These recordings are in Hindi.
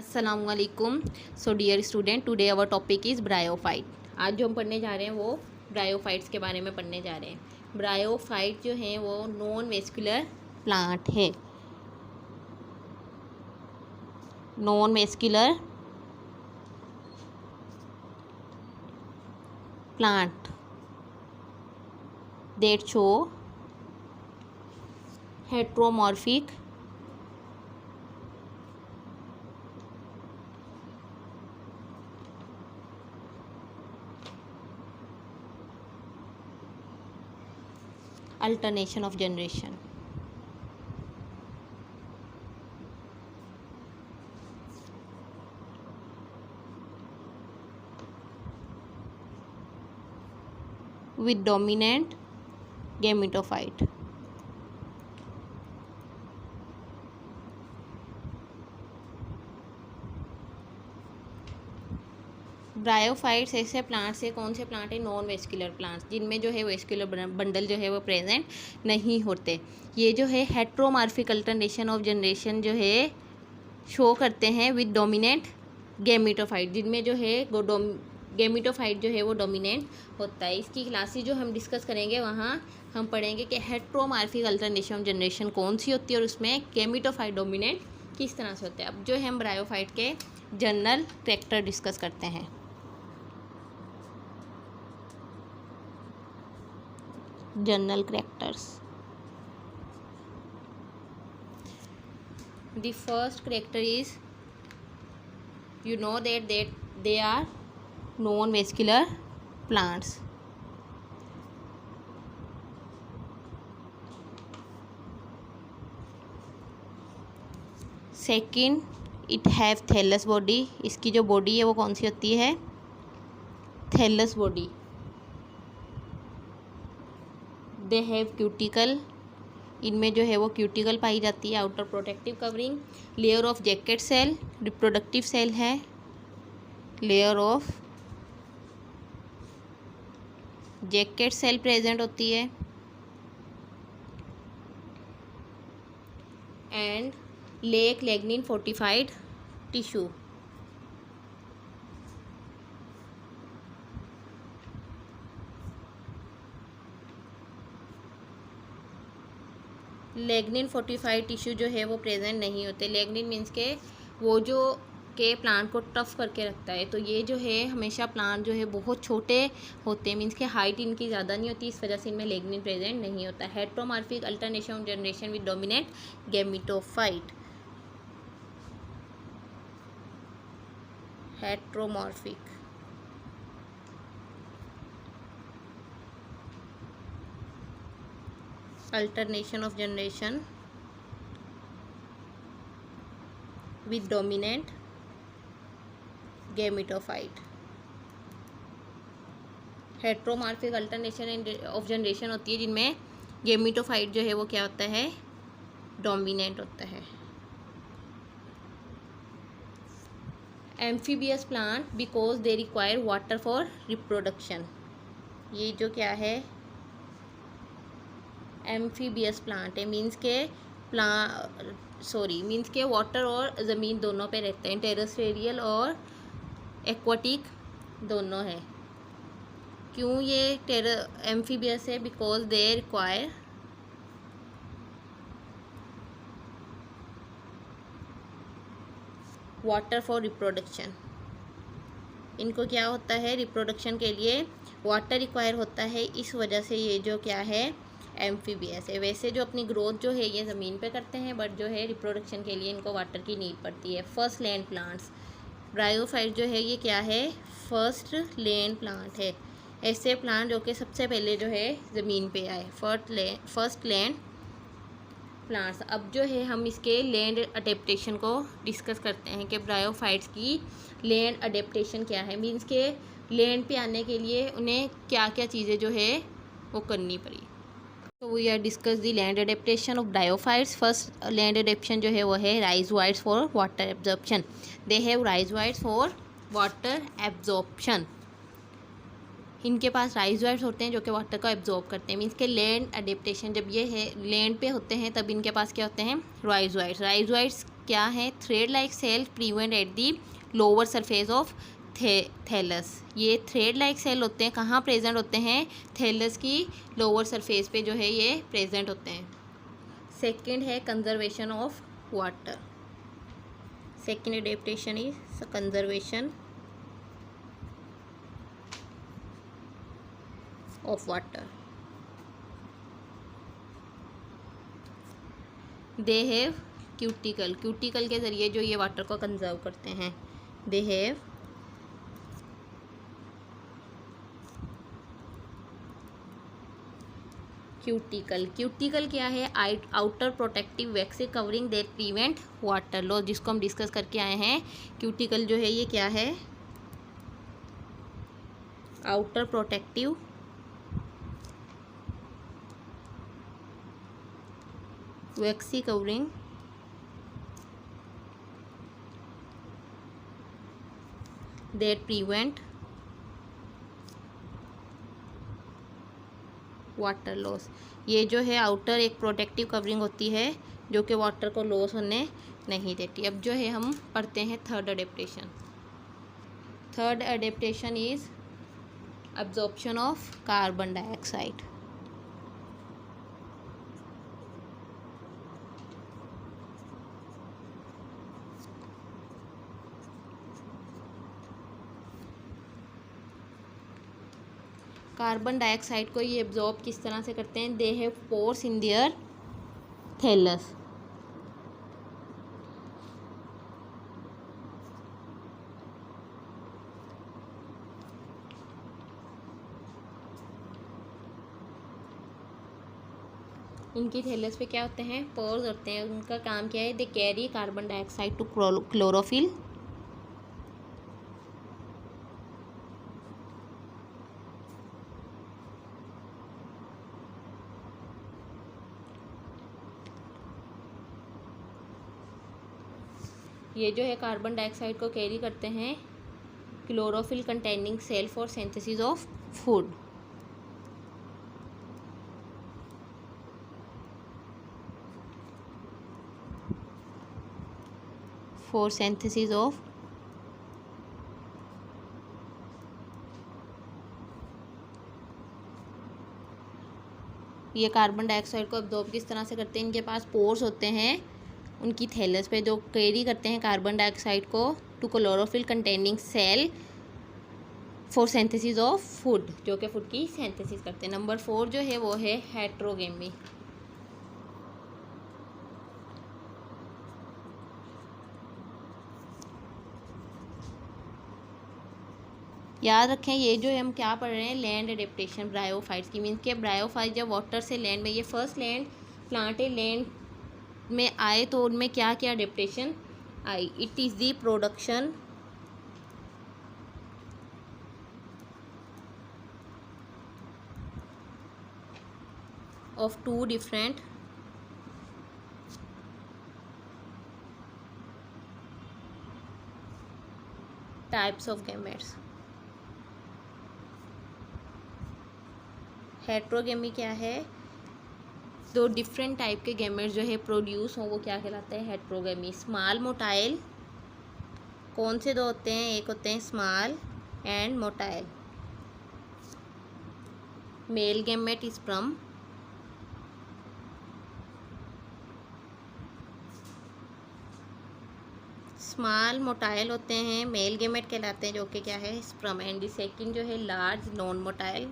अस्सलामुअलैकुम। So dear student, today our topic is bryophyte. आज जो हम पढ़ने जा रहे हैं वो ब्रायोफाइट्स के बारे में पढ़ने जा रहे हैं। ब्रायोफाइट जो है वो नॉन वेस्कुलर प्लांट है। Non vascular plant that show heteromorphic alternation of generation. With dominant gametophyte. Bryophytes ऐसे प्लांट्स है, कौन से प्लांट है? नॉन वेस्कुलर प्लांट्स, जिनमें जो है वेस्कुलर बंडल जो है वो प्रेजेंट नहीं होते। ये जो है हेट्रोमॉर्फिक अल्टरनेशन ऑफ जनरेशन जो है शो करते हैं विद डोमिनेंट गैमेटोफाइट, जिनमें जो है गैमेटोफाइट जो है वो डोमिनेंट होता है। इसकी क्लासेस जो हम डिस्कस करेंगे वहाँ हम पढ़ेंगे कि हेट्रोमॉर्फिक अल्टरनेशन ऑफ जनरेशन कौन सी होती है और उसमें गैमेटोफाइट डोमिनेंट किस तरह से होते हैं। अब जो है हम ब्रायोफाइट के जनरल कैरेक्टर डिस्कस करते हैं। General characters. The first character is, you know that they are non-vascular plants. Second, it have thallus body. इसकी जो बॉडी है वो कौन सी होती है? Thallus body. They have cuticle, इनमें जो है वो क्यूटिकल पाई जाती है। Outer protective covering, layer of jacket cell, reproductive cell है, layer of jacket cell present होती है। And lack lignin fortified tissue. Lignin fortified tissue जो है वो प्रेजेंट नहीं होते। लेग्निन मीन्स के वो जो के प्लांट को टफ करके रखता है। तो ये जो है हमेशा प्लांट जो है बहुत छोटे होते हैं, मीन्स के हाइट इनकी ज़्यादा नहीं होती, इस वजह से इनमें लेग्निन प्रेजेंट नहीं होता। Heteromorphic alternation generation with dominant gametophyte. Heteromorphic alternation of generation with dominant gametophyte. Heteromorphic alternation of generation होती है जिनमें गेमिटोफाइट जो है वो क्या होता है? डोमिनेंट होता है। Amphibious plant because they require water for reproduction. ये जो क्या है? एम्फीबियस प्लांट है, मीन्स के वाटर और ज़मीन दोनों पे रहते हैं। टेरेस्ट्रियल और एक्वाटिक दोनों है। क्यों ये एम्फीबियस है? Because they require water for reproduction. इनको क्या होता है? रिप्रोडक्शन के लिए वाटर रिक्वायर होता है, इस वजह से ये जो क्या है? एम्फीबियस है। वैसे जो अपनी ग्रोथ जो है ये ज़मीन पे करते हैं, बट जो है रिप्रोडक्शन के लिए इनको वाटर की नीड पड़ती है। फर्स्ट लैंड प्लांट्स, ब्रायोफाइट जो है ये क्या है? फर्स्ट लैंड प्लांट है। ऐसे प्लांट जो कि सबसे पहले जो है ज़मीन पे आए, फर्स्ट लैंड प्लांट्स। अब जो है हम इसके लैंड अडेप्टेशन को डिस्कस करते हैं कि ब्रायोफाइट्स की लैंड अडेप्टेशन क्या है। मीन्स के लैंड पे आने के लिए उन्हें क्या क्या चीज़ें जो है वो करनी पड़ी। तो we are discuss the land adaptation of bryophytes. First land adaptation जो है वो है rhizoids for water absorption. They have rhizoids for water absorption. इनके पास राइजोइड्स होते हैं जो कि वाटर को एब्जॉर्ब करते हैं। मीन्स के लैंड एडेप्टेशन जब ये है लैंड पे होते हैं तब इनके पास क्या होते हैं, राइजोइड्स। राइजोइड्स क्या है, thread like cell prevent at the lower surface of thallus. ये थ्रेड लाइक सेल होते हैं, कहाँ प्रेजेंट होते हैं, थैलस की लोअर सरफेस पे जो है ये प्रेजेंट होते हैं। सेकेंड है conservation of water. Second adaptation is conservation of water. They have cuticle. Cuticle के ज़रिए जो ये वाटर को कंजर्व करते हैं। They have cuticle. क्यूटिकल क्या है, outer protective vaccine covering that prevent water loss, जिसको हम डिस्कस करके आए हैं। क्यूटिकल जो है ये क्या है, outer protective vaccine covering that prevent water loss. ये जो है आउटर एक प्रोटेक्टिव कवरिंग होती है जो कि वाटर को लॉस होने नहीं देती। अब जो है हम पढ़ते हैं third adaptation. Third adaptation is absorption of carbon dioxide. Carbon dioxide को ये एब्जॉर्ब किस तरह से करते हैं, they have pores in their thallus. इनकी थैलस पे क्या होते हैं, पोर्स होते हैं। उनका काम क्या है, they carry carbon dioxide to chlorophyll ये जो है कार्बन डाइऑक्साइड को कैरी करते हैं chlorophyll containing cell for synthesis of food. For synthesis of ये कार्बन डाइऑक्साइड को एब्जॉर्ब किस तरह से करते हैं, इनके पास पोर्स होते हैं उनकी थैलस पे जो कैरी करते हैं कार्बन डाइऑक्साइड को to chlorophyll containing cell for synthesis of food, जो कि फूड की सिंथेसिस करते हैं। नंबर 4 जो है वो है हेट्रोगेमी। याद रखें ये जो है हम क्या पढ़ रहे हैं, लैंड एडेप्टेशन ब्रायोफाइट्स की। मीन्स के ब्रायोफाइट जब वाटर से लैंड में, ये फर्स्ट लैंड प्लांट है, लैंड में आए तो उनमें क्या क्या एडेप्टेशन आई। It is the production of 2 different types of gametes. Heterogamy क्या है, 2 डिफरेंट टाइप के गैमेट्स जो है प्रोड्यूस हों वो क्या कहलाता है, हेट्रोगेमी। स्मॉल मोटाइल, कौन से 2 होते हैं, एक होते हैं small and motile. Male gamete is from small motile होते हैं, मेल गैमेट कहलाते हैं, जो कि क्या है स्पर्म। एंड द सेकंड जो है लार्ज नॉन मोटाइल,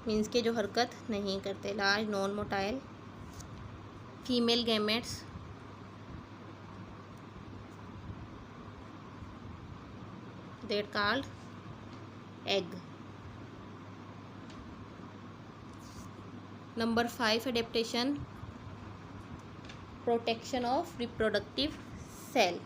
मीन्स के जो हरकत नहीं करते, large non motile female gametes. That called egg. Number 5 adaptation protection of reproductive cell.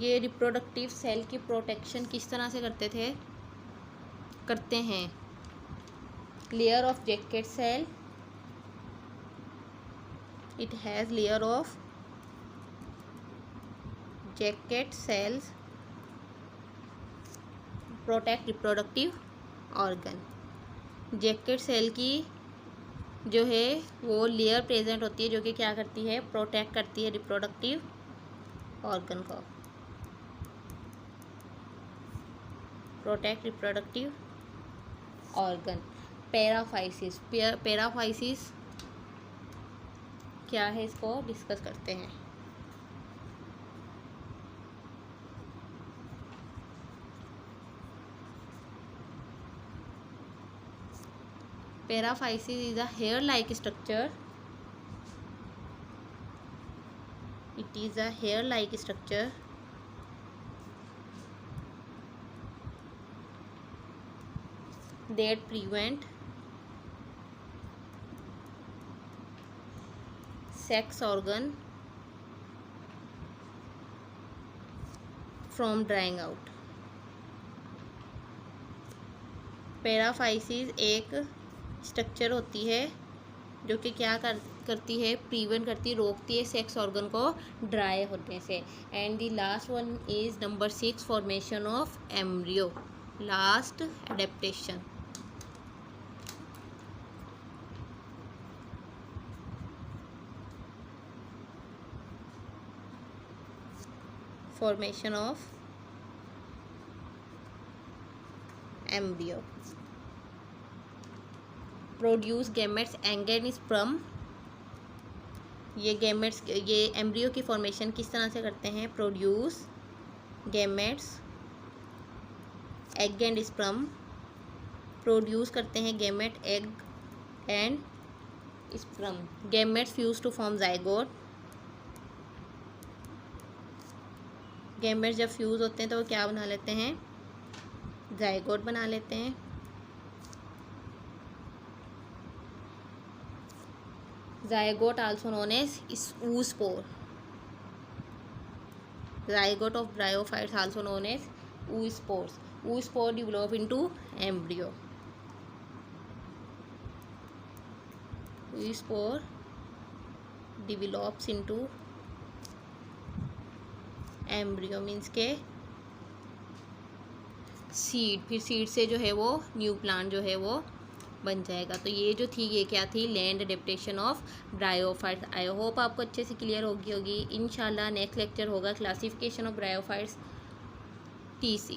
ये रिप्रोडक्टिव सेल की प्रोटेक्शन किस तरह से करते थे, करते हैं। Layer of jacket cell, it has layer of jacket cells protect reproductive organ. Jacket cell की जो है वो लेयर प्रेजेंट होती है जो कि क्या करती है, प्रोटेक्ट करती है रिप्रोडक्टिव ऑर्गन को, protect reproductive organ. Paraphysis, paraphysis क्या है इसको डिस्कस करते हैं। Paraphysis is a hair-like structure. It is a hair-like structure that prevent sex organ from drying out. Paraphysis एक स्ट्रक्चर होती है जो कि क्या करती है, प्रिवेंट करती, रोकती है सेक्स ऑर्गन को ड्राई होने से। And the last one is number 6, formation of embryo, last adaptation. Formation of embryo, produce gametes and sperm. ये गैमेट्स, ये एम्ब्रियो की फॉर्मेशन किस तरह से करते हैं, produce gametes egg and sperm, produce करते हैं gamete, egg and sperm. Gametes fuse to form zygote, gametes जब फ्यूज होते हैं तो वो क्या बना लेते हैं, जाइगोट बना लेते हैं। zygote also known as oospore, zygote of bryophytes also known as oospores. Oospore develop into embryo, oospore develops into embryo means के सीड, फिर सीड से जो है वो न्यू प्लांट जो है वो बन जाएगा। तो ये जो थी, ये क्या थी, land adaptation of bryophytes. I hope आपको अच्छे से क्लियर होगी इंशाल्लाह। नेक्स्ट लेक्चर होगा क्लासिफिकेशन ऑफ ब्रायोफाइट्स TC।